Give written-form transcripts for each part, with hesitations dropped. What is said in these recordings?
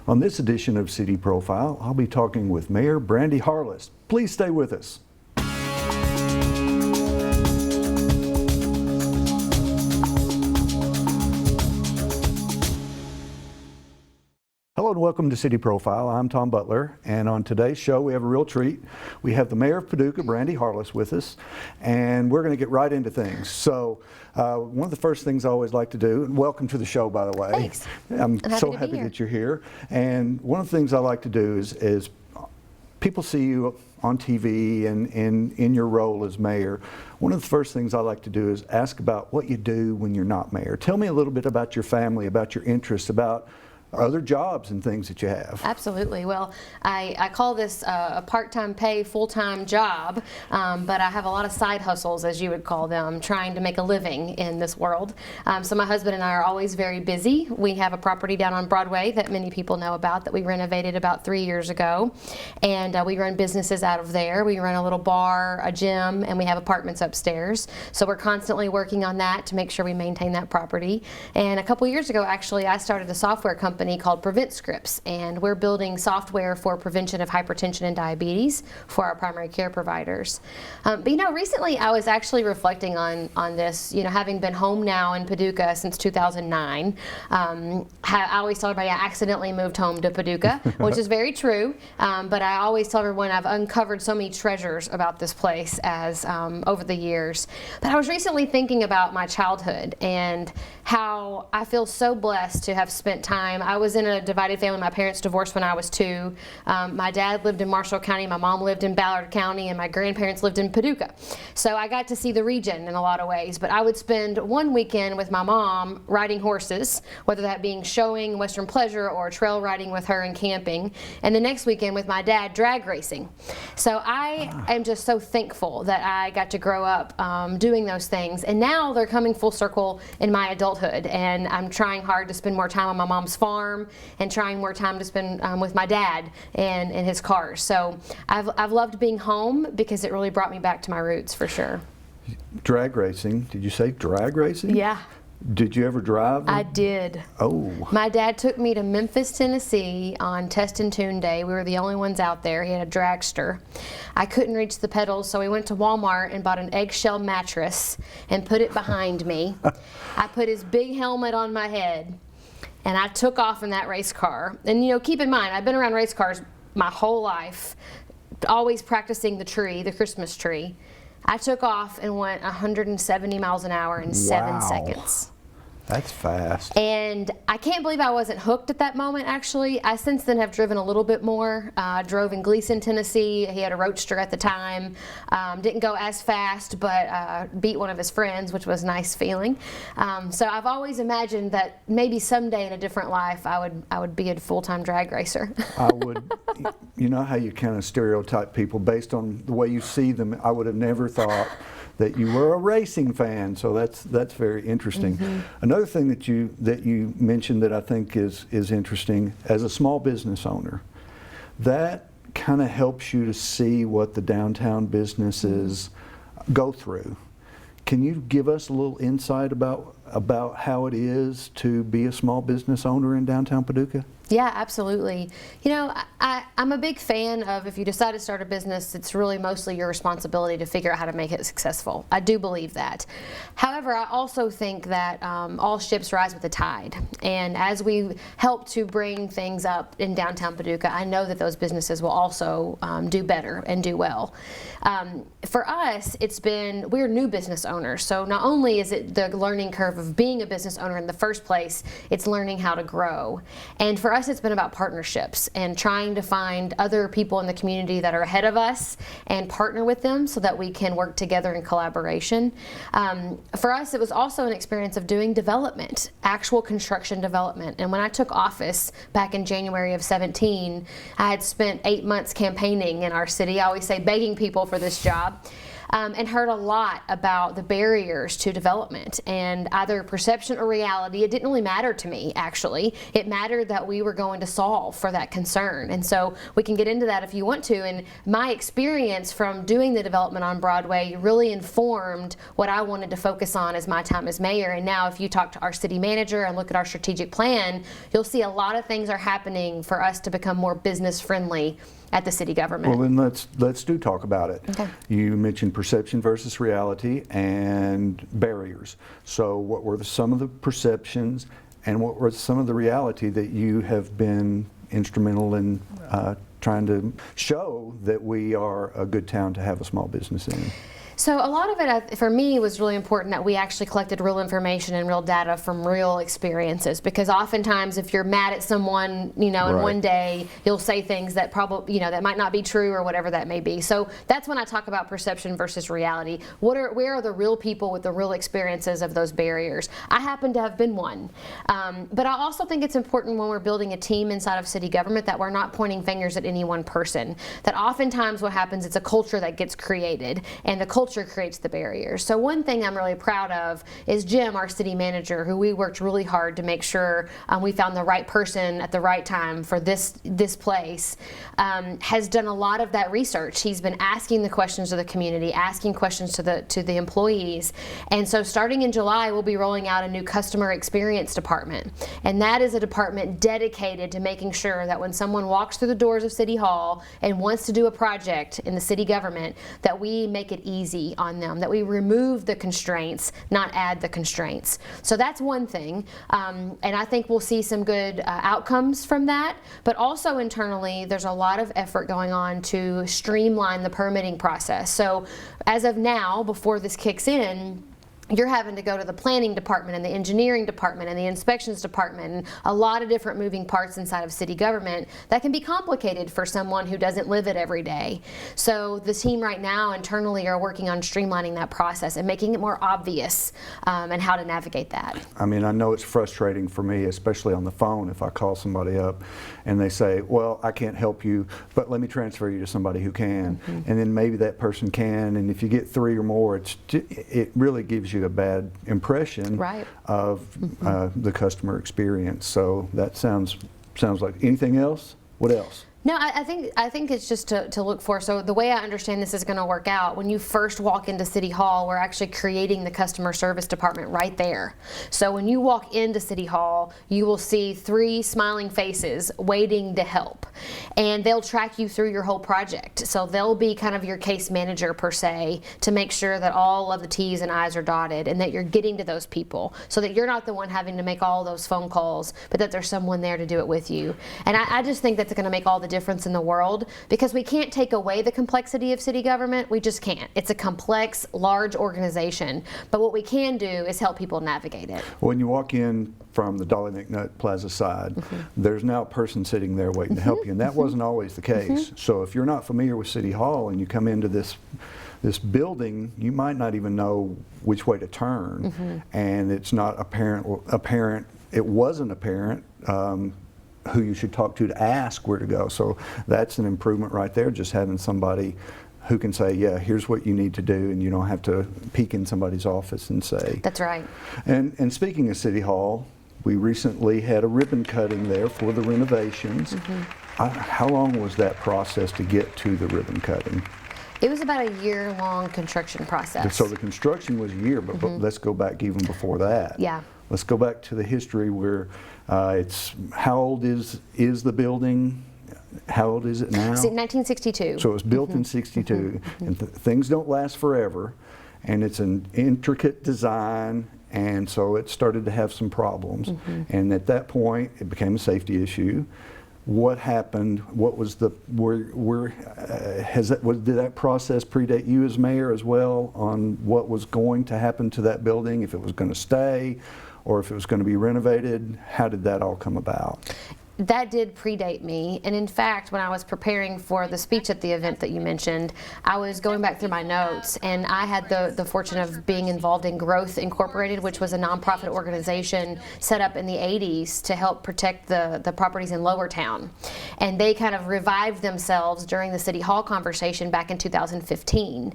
On this edition of City Profile, I'll be talking with Mayor Brandi Harless. Please stay with us. Hello and welcome to City Profile. I'm Tom Butler, and on today's show we have a real treat. We have the Mayor of Paducah, Brandi Harless, with us, and we're going to get right into things. So one of the first things I always like to do, and welcome to the show, by the way. Thanks. I'm so happy that you're here. And one of the things I like to do is people see you on TV and in your role as mayor. One of the first things I like to do is ask about what you do when you're not mayor. Tell me a little bit about your family, about your interests, about other jobs and things that you have. Absolutely. Well, I call this a part-time pay, full-time job, but I have a lot of side hustles, as you would call them, trying to make a living in this world. So my husband and I are always very busy. We have a property down on Broadway that many people know about that we renovated about 3 years ago, and we run businesses out of there. We run a little bar, a gym, and we have apartments upstairs. So we're constantly working on that to make sure we maintain that property. And a couple years ago, actually, I started a software company called Prevent Scripts, and we're building software for prevention of hypertension and diabetes for our primary care providers. But recently I was actually reflecting on this, having been home now in Paducah since 2009. I always tell everybody I accidentally moved home to Paducah, which is very true, but I always tell everyone I've uncovered so many treasures about this place as over the years. But I was recently thinking about my childhood and how I feel so blessed to have spent time. I was in a divided family. My parents divorced when I was 2. My dad lived in Marshall County, my mom lived in Ballard County, and my grandparents lived in Paducah. So I got to see the region in a lot of ways, but I would spend one weekend with my mom riding horses, whether that being showing, Western pleasure, or trail riding with her and camping, and the next weekend with my dad drag racing. So I am just so thankful that I got to grow up doing those things, and now they're coming full circle in my adulthood, and I'm trying hard to spend more time on my mom's farm and trying more time to spend with my dad and his cars. So I've loved being home because it really brought me back to my roots for sure. Drag racing, did you say drag racing? Yeah. Did you ever drive them? I did. Oh. My dad took me to Memphis, Tennessee on Test and Tune Day. We were the only ones out there. He had a dragster. I couldn't reach the pedals, so we went to Walmart and bought an eggshell mattress and put it behind me. I put his big helmet on my head, and I took off in that race car. And keep in mind, I've been around race cars my whole life, always practicing the Christmas tree. I took off and went 170 miles an hour in 7 seconds. That's fast. And I can't believe I wasn't hooked at that moment, actually. I since then have driven a little bit more. I drove in Gleason, Tennessee. He had a Roadster at the time. Didn't go as fast, but beat one of his friends, which was a nice feeling. So I've always imagined that maybe someday in a different life I would be a full-time drag racer. I would. You know how you kind of stereotype people based on the way you see them. I would have never thought that you were a racing fan, so that's very interesting. Mm-hmm. Another thing that you mentioned that I think is interesting, as a small business owner, that kind of helps you to see what the downtown businesses go through. Can you give us a little insight about how it is to be a small business owner in downtown Paducah? Yeah, absolutely. I'm a big fan of, if you decide to start a business, it's really mostly your responsibility to figure out how to make it successful. I do believe that. However, I also think that all ships rise with the tide. And as we help to bring things up in downtown Paducah, I know that those businesses will also do better and do well. For us, we're new business owners. So not only is it the learning curve of being a business owner in the first place, it's learning how to grow. And for us, it's been about partnerships and trying to find other people in the community that are ahead of us and partner with them so that we can work together in collaboration. For us, it was also an experience of doing development, actual construction development. And when I took office back in January of 17, I had spent 8 months campaigning in our city. I always say begging people for this job. and heard a lot about the barriers to development, and either perception or reality. It didn't really matter to me, actually. It mattered that we were going to solve for that concern. And so we can get into that if you want to. And my experience from doing the development on Broadway really informed what I wanted to focus on as my time as mayor. And now if you talk to our city manager and look at our strategic plan, you'll see a lot of things are happening for us to become more business friendly at the city government. Well, then let's talk about it. Okay. You mentioned perception versus reality and barriers. So what were some of the perceptions and what were some of the reality that you have been instrumental in trying to show that we are a good town to have a small business in? So a lot of it, for me, was really important that we actually collected real information and real data from real experiences, because oftentimes if you're mad at someone, in Right. one day, you'll say things that probably, that might not be true or whatever that may be. So that's when I talk about perception versus reality. Where are the real people with the real experiences of those barriers? I happen to have been one. But I also think it's important when we're building a team inside of city government that we're not pointing fingers at any one person. That oftentimes what happens, it's a culture that gets created, and the culture creates the barriers. So one thing I'm really proud of is Jim, our city manager, who we worked really hard to make sure we found the right person at the right time for this place, has done a lot of that research. He's been asking the questions of the community, asking questions to the employees. And so starting in July, we'll be rolling out a new customer experience department. And that is a department dedicated to making sure that when someone walks through the doors of City Hall and wants to do a project in the city government, that we make it easy on them, that we remove the constraints, not add the constraints. So that's one thing, and I think we'll see some good outcomes from that. But also internally, there's a lot of effort going on to streamline the permitting process. So as of now, before this kicks in, you're having to go to the planning department and the engineering department and the inspections department, and a lot of different moving parts inside of city government that can be complicated for someone who doesn't live it every day. So the team right now internally are working on streamlining that process and making it more obvious and how to navigate that. I mean, I know it's frustrating for me, especially on the phone, if I call somebody up and they say, well, I can't help you, but let me transfer you to somebody who can. And then maybe that person can, and if you get 3 or more, it really gives you a bad impression Right. of the customer experience. So that sounds like anything else? What else? No, I think it's just to look for. So the way I understand this is going to work out, when you first walk into City Hall, we're actually creating the customer service department right there. So when you walk into City Hall, you will see 3 smiling faces waiting to help, and they'll track you through your whole project. So they'll be kind of your case manager per se, to make sure that all of the T's and I's are dotted and that you're getting to those people, so that you're not the one having to make all those phone calls, but that there's someone there to do it with you. And I just think that's going to make all the difference in the world, because we can't take away the complexity of city government. We just can't. It's a complex, large organization, but what we can do is help people navigate it. When you walk in from the Dolly McNutt Plaza side, there's now a person sitting there waiting to help you, and that wasn't always the case. So if you're not familiar with City Hall and you come into this building, you might not even know which way to turn, and it's not apparent. It wasn't apparent who you should talk to ask where to go. So that's an improvement right there, just having somebody who can say, yeah, here's what you need to do, and you don't have to peek in somebody's office and say. That's right. And speaking of City Hall, we recently had a ribbon cutting there for the renovations. How long was that process to get to the ribbon cutting? It was about a year-long construction process. So the construction was a year, but let's go back even before that. Yeah. Let's go back to the history where how old is the building? How old is it now? 1962. So it was built in 62, and things don't last forever, and it's an intricate design, and so it started to have some problems. And at that point, it became a safety issue. What happened? What was did that process predate you as mayor as well on what was going to happen to that building, if it was going to stay or if it was going to be renovated? How did that all come about? that did predate me. And in fact, when I was preparing for the speech at the event that you mentioned, I was going back through my notes, and I had the fortune of being involved in Growth Incorporated, which was a nonprofit organization set up in the 80s to help protect the properties in Lower Town. And they kind of revived themselves during the City Hall conversation back in 2015.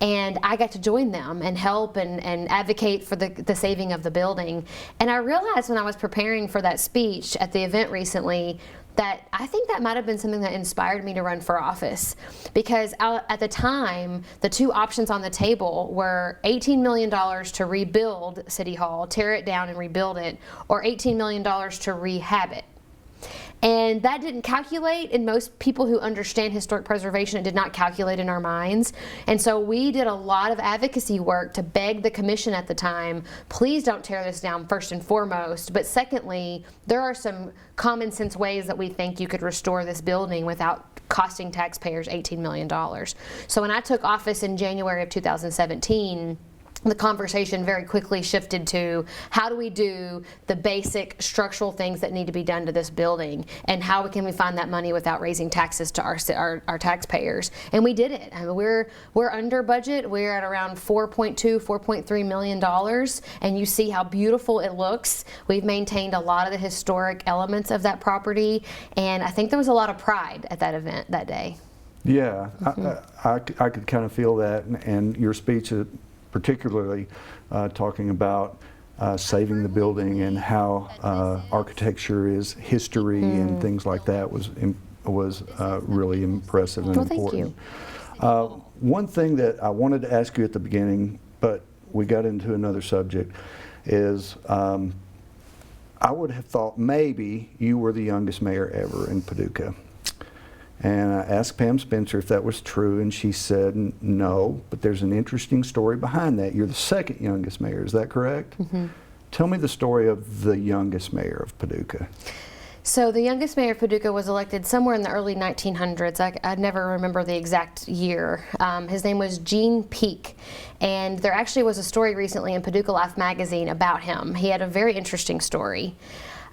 And I got to join them and help and advocate for the saving of the building. And I realized when I was preparing for that speech at the event recently that I think that might have been something that inspired me to run for office, because at the time the two options on the table were $18 million to rebuild City Hall, tear it down and rebuild it, or $18 million to rehab it. And that didn't calculate in most people who understand historic preservation. It did not calculate in our minds. And so we did a lot of advocacy work to beg the commission at the time, please don't tear this down first and foremost. But secondly, there are some common sense ways that we think you could restore this building without costing taxpayers $18 million. So when I took office in January of 2017, the conversation very quickly shifted to how do we do the basic structural things that need to be done to this building, and how can we find that money without raising taxes to our taxpayers. And we did it. I mean, we're under budget. We're at around $4.3 million, and you see how beautiful it looks. We've maintained a lot of the historic elements of that property, and I think there was a lot of pride at that event that day. Yeah, I could kind of feel that, and your speech particularly talking about saving the building and how architecture is history and things like that was really impressive and important. Thank you. One thing that I wanted to ask you at the beginning, but we got into another subject, is I would have thought maybe you were the youngest mayor ever in Paducah. And I asked Pam Spencer if that was true, and she said no, but there's an interesting story behind that. You're the second youngest mayor, is that correct? Mm-hmm. Tell me the story of the youngest mayor of Paducah. So the youngest mayor of Paducah was elected somewhere in the early 1900s. I never remember the exact year. His name was Gene Peak, and there actually was a story recently in Paducah Life magazine about him. He had a very interesting story.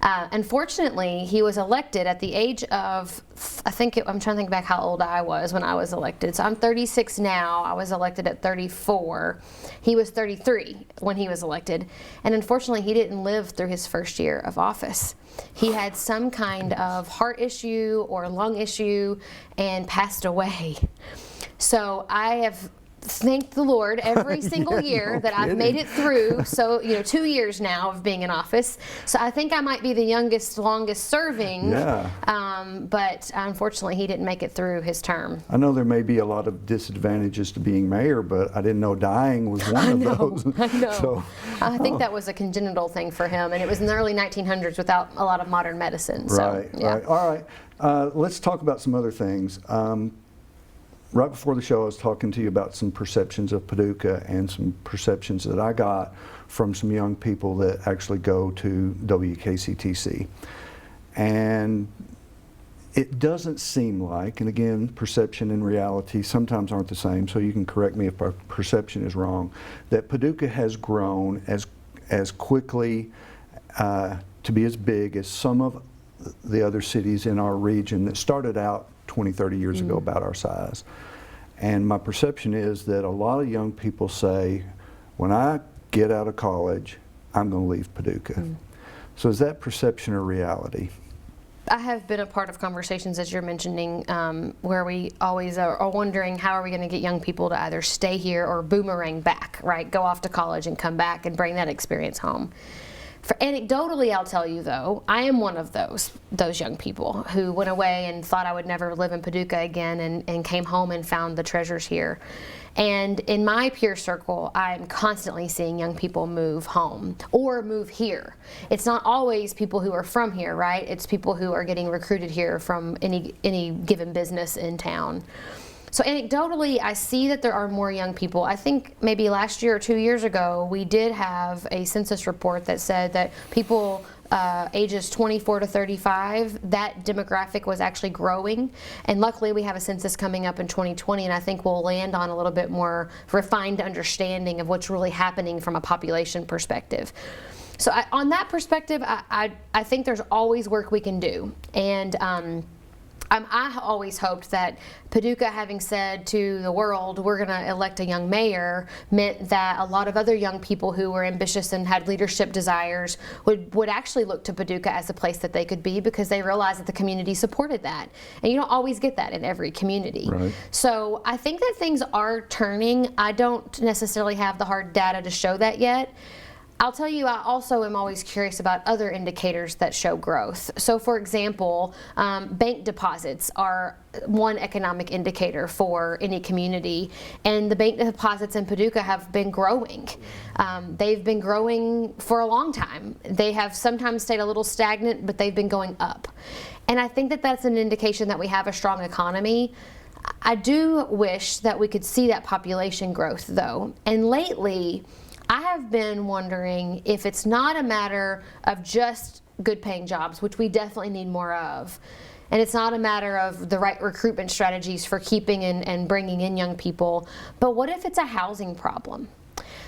Unfortunately, he was elected at the age of, I'm trying to think back how old I was when I was elected. So I'm 36 now. I was elected at 34. He was 33 when he was elected. And unfortunately, he didn't live through his first year of office. He had some kind of heart issue or lung issue and passed away. So I have thanked the Lord every single year that I've made it through. So, 2 years now of being in office. So I think I might be the youngest, longest serving. Yeah. But unfortunately, he didn't make it through his term. I know there may be a lot of disadvantages to being mayor, but I didn't know dying was one of those. I know. So, I think that was a congenital thing for him, and it was in the early 1900s without a lot of modern medicine. So, right. Yeah. Right. All right. Let's talk about some other things. Right before the show, I was talking to you about some perceptions of Paducah and some perceptions that I got from some young people that actually go to WKCTC. And it doesn't seem like, and again, perception and reality sometimes aren't the same, so you can correct me if our perception is wrong, that Paducah has grown as quickly to be as big as some of the other cities in our region that started out 20, 30 years ago about our size. And my perception is that a lot of young people say, when I get out of college, I'm going to leave Paducah. So is that perception or reality? I have been a part of conversations, as you're mentioning, where we always are wondering how are we going to get young people to either stay here or boomerang back, right? Go off to college and come back and bring that experience home. Anecdotally, I'll tell you though, I am one of those young people who went away and thought I would never live in Paducah again, and came home and found the treasures here. And in my peer circle, I'm constantly seeing young people move home or move here. It's not always people who are from here, right? It's people who are getting recruited here from any given business in town. So anecdotally, I see that there are more young people. I think maybe last year or 2 years ago, we did have a census report that said that people ages 24 to 35, that demographic was actually growing. And luckily, we have a census coming up in 2020, and I think we'll land on a little bit more refined understanding of what's really happening from a population perspective. So on that perspective, I think there's always work we can do. And I always hoped that Paducah, having said to the world, we're going to elect a young mayor, meant that a lot of other young people who were ambitious and had leadership desires would actually look to Paducah as a place that they could be, because they realized that the community supported that. And you don't always get that in every community. Right. So I think that things are turning. I don't necessarily have the hard data to show that yet. I'll tell you, I also am always curious about other indicators that show growth. So for example, bank deposits are one economic indicator for any community, and the bank deposits in Paducah have been growing. They've been growing for a long time. They have sometimes stayed a little stagnant, but they've been going up. And I think that that's an indication that we have a strong economy. I do wish that we could see that population growth though, and lately, I have been wondering if it's not a matter of just good paying jobs, which we definitely need more of, and it's not a matter of the right recruitment strategies for keeping and bringing in young people, but what if it's a housing problem?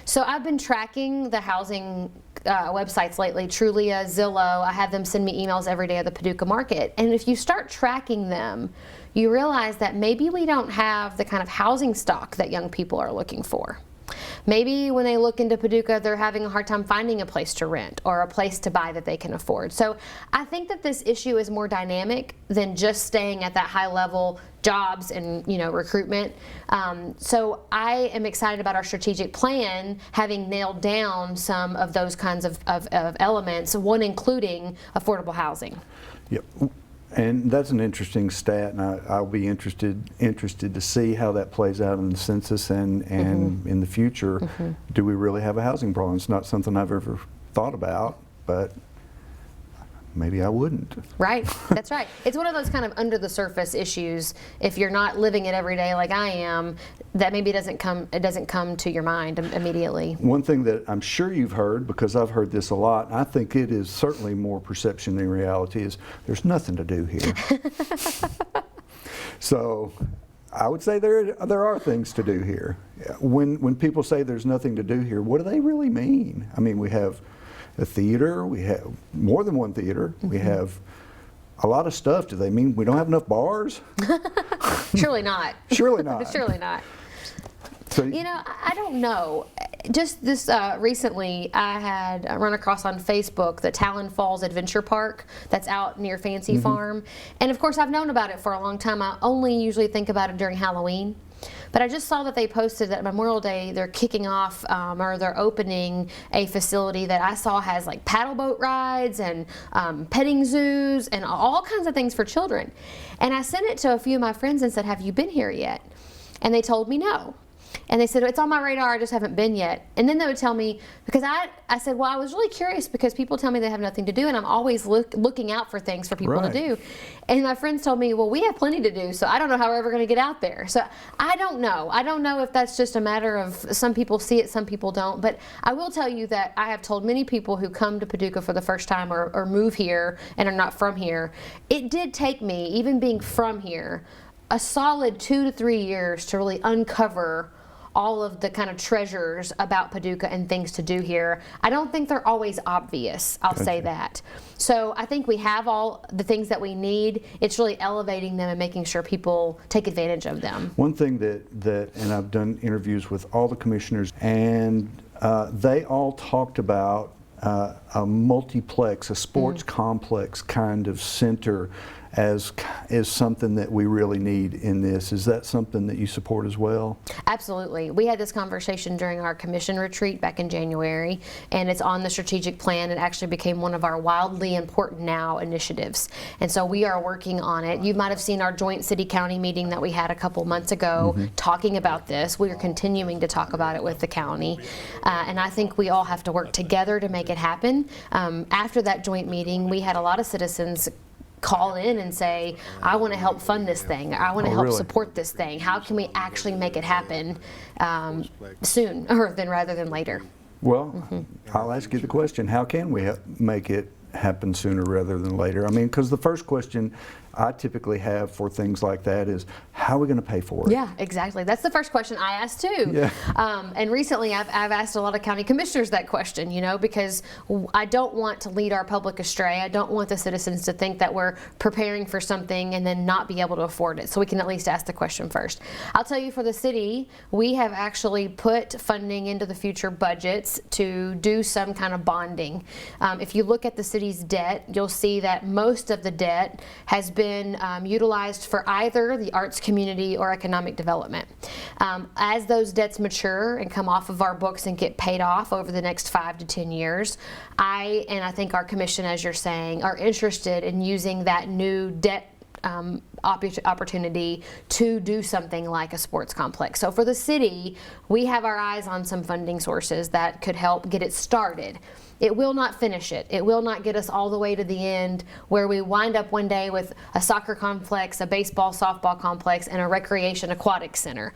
So I've been tracking the housing websites lately, Trulia, Zillow. I have them send me emails every day of the Paducah market, and if you start tracking them, you realize that maybe we don't have the kind of housing stock that young people are looking for. Maybe when they look into Paducah, they're having a hard time finding a place to rent or a place to buy that they can afford. So I think that this issue is more dynamic than just staying at that high level jobs and recruitment. So I am excited about our strategic plan having nailed down some of those kinds of elements, one including affordable housing. Yep. And that's an interesting stat, and I'll be interested to see how that plays out in the census and in the future. Do we really have a housing problem? It's not something I've ever thought about, but maybe I wouldn't. Right, that's right. It's one of those kind of under the surface issues. If you're not living it every day like I am, that maybe it doesn't come to your mind immediately. One thing that I'm sure you've heard, because I've heard this a lot, and I think it is certainly more perception than reality, is there's nothing to do here. So I would say there are things to do here. When people say there's nothing to do here, what do they really mean? I mean, we have a theater, we have more than one theater, we have a lot of stuff. Do they mean we don't have enough bars? Surely not. Surely not. Surely not. So, I don't know. Just this recently, I had run across on Facebook the Talon Falls Adventure Park that's out near Fancy Farm. And of course, I've known about it for a long time. I only usually think about it during Halloween. But I just saw that they posted that Memorial Day they're kicking off or they're opening a facility that I saw has like paddle boat rides and petting zoos and all kinds of things for children. And I sent it to a few of my friends and said, have you been here yet? And they told me no. And they said, it's on my radar, I just haven't been yet. And then they would tell me, because I said, well, I was really curious because people tell me they have nothing to do, and I'm always looking out for things for people to do. And my friends told me, well, we have plenty to do, so I don't know how we're ever going to get out there. So I don't know. I don't know if that's just a matter of some people see it, some people don't. But I will tell you that I have told many people who come to Paducah for the first time or move here and are not from here, it did take me, even being from here, a solid 2 to 3 years to really uncover all of the kind of treasures about Paducah and things to do here. I don't think they're always obvious, I'll say that. So I think we have all the things that we need. It's really elevating them and making sure people take advantage of them. One thing that and I've done interviews with all the commissioners, and they all talked about a multiplex, a sports complex kind of center as something that we really need in this. Is that something that you support as well? Absolutely. We had this conversation during our commission retreat back in January, and it's on the strategic plan. It actually became one of our wildly important now initiatives. And so we are working on it. You might have seen our joint city-county meeting that we had a couple months ago talking about this. We are continuing to talk about it with the county. And I think we all have to work together to make it happen. After that joint meeting, we had a lot of citizens call in and say, I want to help fund this thing, or I want to help support this thing. How can we actually make it happen soon rather than later? Well, I'll ask you the question, how can we make it happen sooner rather than later? I mean, because the first question I typically have for things like that is, how are we going to pay for it? Yeah, exactly. That's the first question I asked too. Yeah. And recently I've asked a lot of county commissioners that question, because I don't want to lead our public astray. I don't want the citizens to think that we're preparing for something and then not be able to afford it. So we can at least ask the question first. I'll tell you, for the city, we have actually put funding into the future budgets to do some kind of bonding. If you look at the city's debt, you'll see that most of the debt has been utilized for either the arts community or economic development. As those debts mature and come off of our books and get paid off over the next 5 to 10 years, I think our commission, as you're saying, are interested in using that new debt opportunity to do something like a sports complex. So for the city, we have our eyes on some funding sources that could help get it started. It will not finish it. It will not get us all the way to the end where we wind up one day with a soccer complex, a baseball, softball complex, and a recreation aquatic center.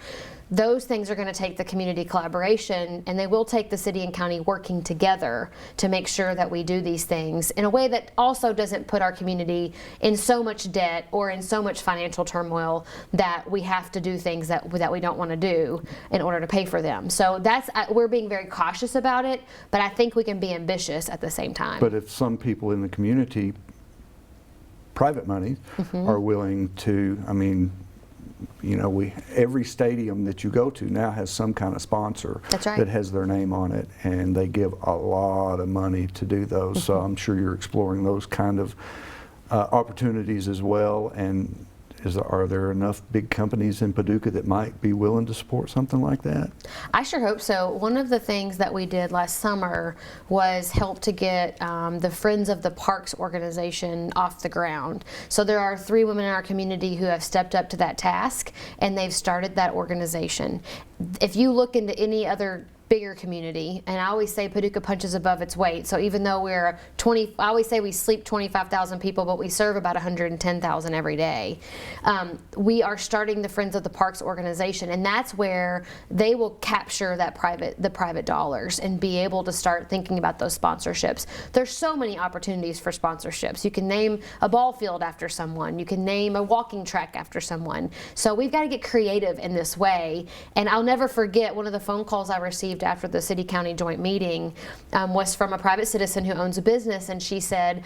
Those things are going to take the community collaboration, and they will take the city and county working together to make sure that we do these things in a way that also doesn't put our community in so much debt or in so much financial turmoil that we have to do things that we don't want to do in order to pay for them. So we're being very cautious about it, but I think we can be ambitious at the same time. But if some people in the community, private money, are willing to, every stadium that you go to now has some kind of sponsor that has their name on it, and they give a lot of money to do those. So I'm sure you're exploring those kind of opportunities as well. And are there enough big companies in Paducah that might be willing to support something like that? I sure hope so. One of the things that we did last summer was help to get the Friends of the Parks organization off the ground. So there are 3 women in our community who have stepped up to that task, and they've started that organization. If you look into any other bigger community, and I always say Paducah punches above its weight. So even though we're I always say we sleep 25,000 people, but we serve about 110,000 every day. We are starting the Friends of the Parks organization, and that's where they will capture the private dollars and be able to start thinking about those sponsorships. There's so many opportunities for sponsorships. You can name a ball field after someone. You can name a walking track after someone. So we've got to get creative in this way. And I'll never forget one of the phone calls I received after the city-county joint meeting was from a private citizen who owns a business, and she said,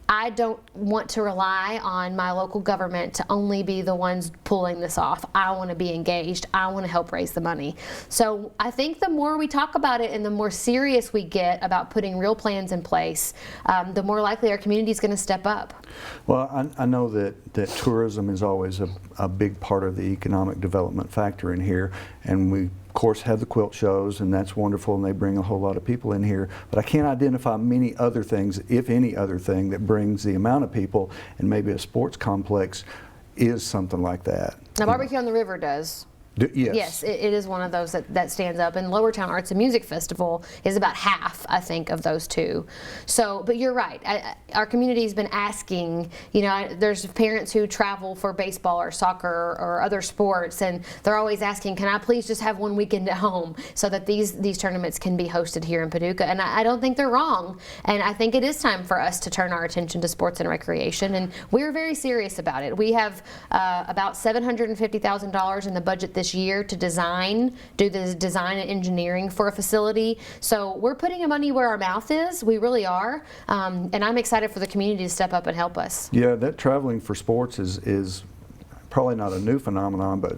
I don't want to rely on my local government to only be the ones pulling this off. I want to be engaged. I want to help raise the money. So I think the more we talk about it and the more serious we get about putting real plans in place, the more likely our community is going to step up. Well, I know that tourism is always a big part of the economic development factor in here, and we of course have the quilt shows, and that's wonderful, and they bring a whole lot of people in here, but I can't identify many other things, if any other thing, that brings the amount of people, and maybe a sports complex is something like that. Now, Barbecue on the River does. Yes, it is one of those that stands up. And Lowertown Arts and Music Festival is about half, I think, of those two. So, but you're right. Our community's been asking, there's parents who travel for baseball or soccer or other sports, and they're always asking, can I please just have one weekend at home so that these tournaments can be hosted here in Paducah? And I don't think they're wrong. And I think it is time for us to turn our attention to sports and recreation, and we're very serious about it. We have about $750,000 in the budget this year to do the design and engineering for a facility. So we're putting our money where our mouth is. We really are. And I'm excited for the community to step up and help us. Yeah, that traveling for sports is probably not a new phenomenon, but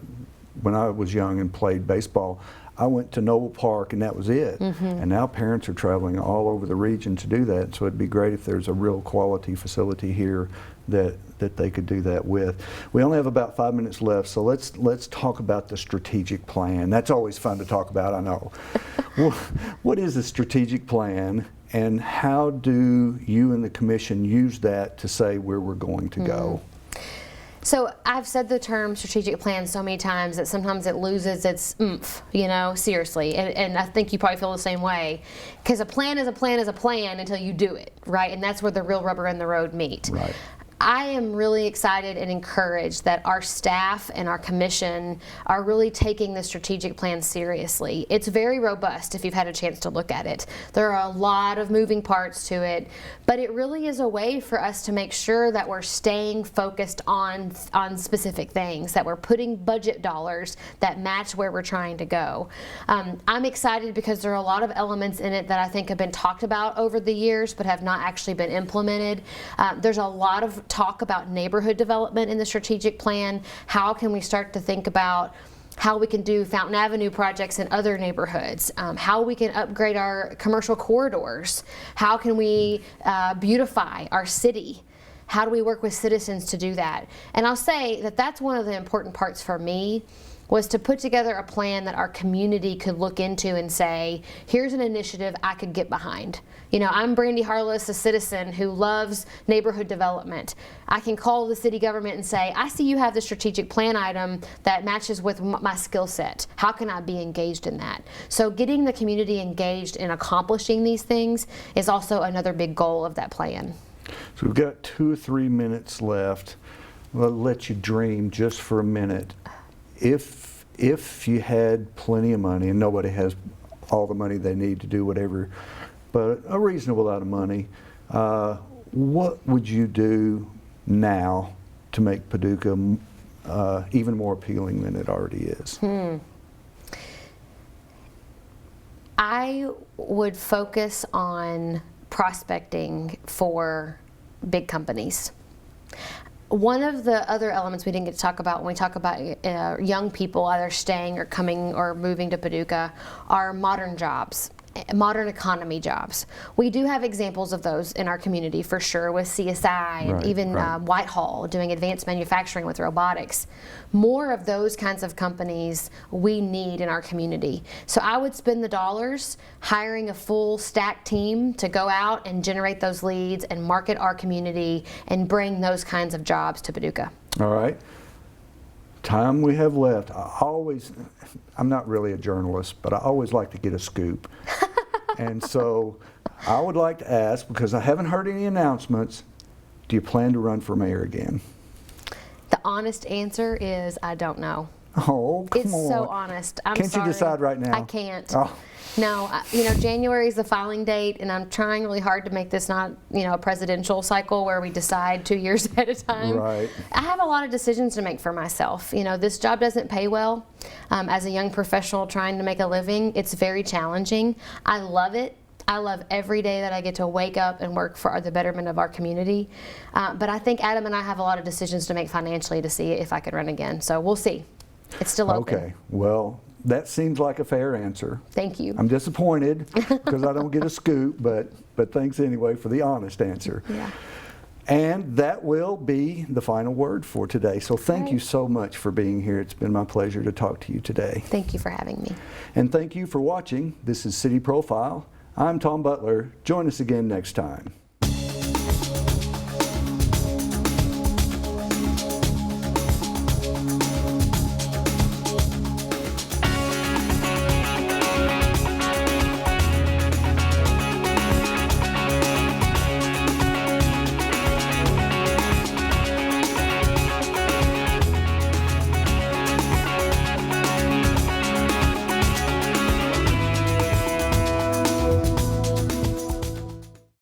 when I was young and played baseball, I went to Noble Park and that was it. And now parents are traveling all over the region to do that. So it'd be great if there's a real quality facility here that they could do that with. We only have about 5 minutes left, so let's talk about the strategic plan. That's always fun to talk about, I know. What is a strategic plan, and how do you and the commission use that to say where we're going to go? So I've said the term strategic plan so many times that sometimes it loses its oomph, seriously. And I think you probably feel the same way. Because a plan is a plan is a plan until you do it, right? And that's where the real rubber and the road meet. Right. I am really excited and encouraged that our staff and our commission are really taking the strategic plan seriously. It's very robust if you've had a chance to look at it. There are a lot of moving parts to it, but it really is a way for us to make sure that we're staying focused on specific things, that we're putting budget dollars that match where we're trying to go. I'm excited because there are a lot of elements in it that I think have been talked about over the years but have not actually been implemented. There's a lot of talk about neighborhood development in the strategic plan. How can we start to think about how we can do Fountain Avenue projects in other neighborhoods, how we can upgrade our commercial corridors, how can we beautify our city, how do we work with citizens to do that? And I'll say that that's one of the important parts for me, was to put together a plan that our community could look into and say, here's an initiative I could get behind. You know, I'm Brandi Harless, a citizen who loves neighborhood development. I can call the city government and say, I see you have the strategic plan item that matches with my skill set. How can I be engaged in that? So getting the community engaged in accomplishing these things is also another big goal of that plan. So we've got 2 or 3 minutes left. I'll let you dream just for a minute. If you had plenty of money, and nobody has all the money they need to do whatever, but a reasonable amount of money, what would you do now to make Paducah even more appealing than it already is? I would focus on prospecting for big companies. One of the other elements we didn't get to talk about when we talk about young people either staying or coming or moving to Paducah are modern jobs, modern economy jobs. We do have examples of those in our community for sure, with CSI and even Whitehall doing advanced manufacturing with robotics. More of those kinds of companies we need in our community. So I would spend the dollars hiring a full stack team to go out and generate those leads and market our community and bring those kinds of jobs to Paducah. All right. Time we have left. I'm not really a journalist, but I always like to get a scoop. And so I would like to ask, because I haven't heard any announcements, do you plan to run for mayor again? The honest answer is I don't know. Oh, come on. It's so honest. I'm Can't sorry. you decide right now? I can't. Oh. No, you know, January is the filing date, and I'm trying really hard to make this not, you know, a presidential cycle where we decide 2 years ahead of time. Right. I have a lot of decisions to make for myself. You know, this job doesn't pay well. As a young professional trying to make a living, it's very challenging. I love it. I love every day that I get to wake up and work for the betterment of our community. But I think Adam and I have a lot of decisions to make financially to see if I could run again. So we'll see. It's still open. Okay. Well, that seems like a fair answer. Thank you. I'm disappointed because I don't get a scoop, but thanks anyway for the honest answer. Yeah. And that will be the final word for today. So thank you so much for being here. It's been my pleasure to talk to you today. Thank you for having me. And thank you for watching. This is City Profile. I'm Tom Butler. Join us again next time.